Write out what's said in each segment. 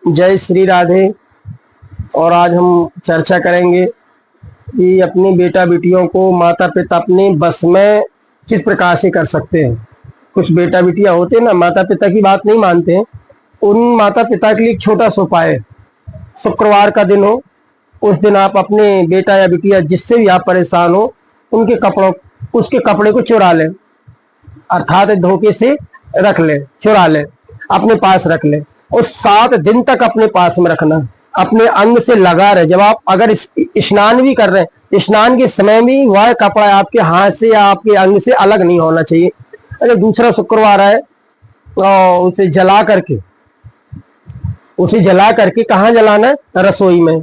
जय श्री राधे। और आज हम चर्चा करेंगे कि अपनी बेटा बेटियों को माता पिता अपने बस में किस प्रकार से कर सकते हैं। कुछ बेटा बेटियां होते हैं ना, माता पिता की बात नहीं मानते हैं। उन माता पिता के लिए एक छोटा सा उपाय है। शुक्रवार का दिन हो, उस दिन आप अपने बेटा या बिटिया जिससे भी आप परेशान हो उसके कपड़े को चुरा लें, अर्थात धोखे से रख ले, चुरा ले, अपने पास रख ले और 7 दिन तक अपने पास में रखना, अपने अंग से लगा रहे। जब आप अगर स्नान भी कर रहे हैं, स्नान के समय भी वह कपड़ा आपके हाथ से या आपके अंग से अलग नहीं होना चाहिए। अगर दूसरा शुक्रवार आए तो उसे जला करके कहाँ जलाना है? रसोई में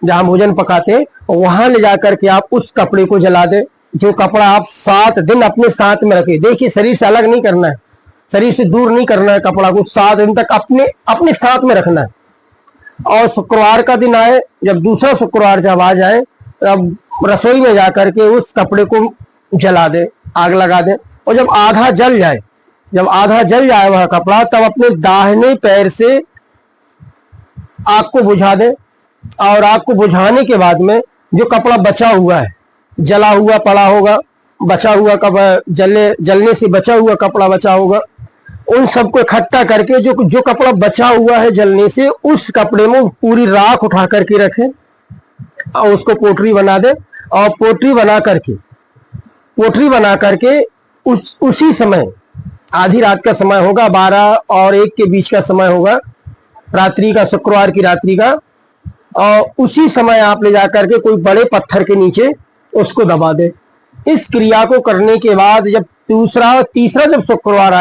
जहां भोजन पकाते हैं वहां ले जाकर के आप उस कपड़े को जला दे, जो कपड़ा आप 7 दिन अपने साथ में रखे। देखिए, शरीर से अलग नहीं करना है, शरीर से दूर नहीं करना है, कपड़ा को 7 दिन तक अपने साथ में रखना है। और शुक्रवार का दिन आए, जब दूसरा शुक्रवार जब आ जाए, तब रसोई में जाकर के उस कपड़े को जला दे, आग लगा दे। और जब आधा जल जाए वह कपड़ा, तब अपने दाहिने पैर से आग को बुझा दे। और आग को बुझाने के बाद में जो कपड़ा बचा हुआ है, जला हुआ पड़ा होगा, बचा हुआ जलने से बचा हुआ कपड़ा बचा होगा, उन सबको इकट्ठा करके जो कपड़ा बचा हुआ है जलने से, उस कपड़े में पूरी राख उठा करके रखें और उसको पोटरी बना दे। और पोटरी बना करके उसी समय, आधी रात का समय होगा, 12 और 1 के बीच का समय होगा, रात्रि का, शुक्रवार की रात्रि का। और उसी समय आप ले जाकर के कोई बड़े पत्थर के नीचे उसको दबा दे। इस क्रिया को करने के बाद जब तीसरा जब शुक्रवार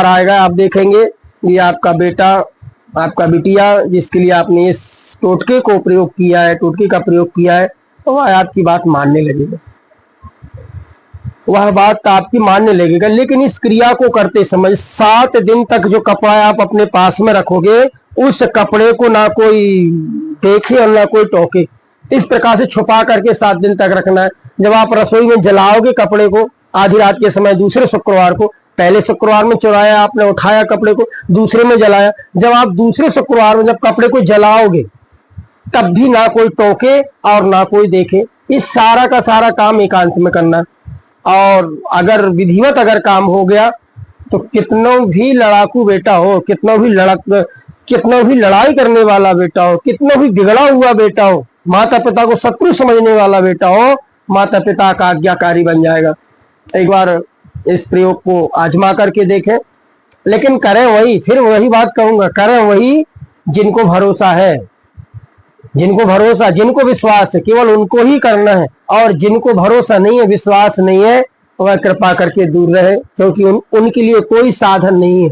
आएगा, आप देखेंगे ये आपका बेटा, आपका बिटिया, जिसके लिए आपने इस टोटके का प्रयोग किया है, तो वह आपकी बात मानने लगेगा। लेकिन इस क्रिया को करते समय 7 दिन तक जो कपड़ा आप अपने पास में रखोगे, उस कपड़े को ना कोई देखे और ना कोई टोके। इस प्रकार से छुपा करके 7 दिन तक रखना है। जब आप रसोई में जलाओगे कपड़े को आधी रात के समय, दूसरे शुक्रवार को, पहले शुक्रवार में चुराया आपने, उठाया कपड़े को, दूसरे में जलाया, जब आप दूसरे शुक्रवार में जब कपड़े को जलाओगे, तब भी ना कोई टोके और ना कोई देखे। इस सारा का सारा काम एकांत में करना। और अगर विधिवत अगर काम हो गया तो कितनों भी लड़ाकू बेटा हो, कितनों भी लड़ाई करने वाला बेटा हो, कितनों भी बिगड़ा हुआ बेटा हो, माता पिता को शत्रु समझने वाला बेटा हो, माता पिता का आज्ञाकारी बन जाएगा। एक बार इस प्रयोग को आजमा करके देखें। लेकिन करें वही, फिर वही बात कहूंगा, करें वही जिनको भरोसा है, जिनको विश्वास है, केवल उनको ही करना है। और जिनको भरोसा नहीं है, विश्वास नहीं है, वह कृपा करके दूर रहे, क्योंकि उनके लिए कोई साधन नहीं है।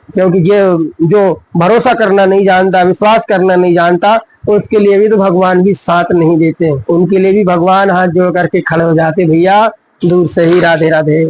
क्योंकि जो भरोसा करना नहीं जानता, विश्वास करना नहीं जानता, उसके लिए भी तो भगवान भी साथ नहीं देते। उनके लिए भी भगवान हाथ जोड़ करके खड़े हो जाते, भैया दूर से ही राधे राधे।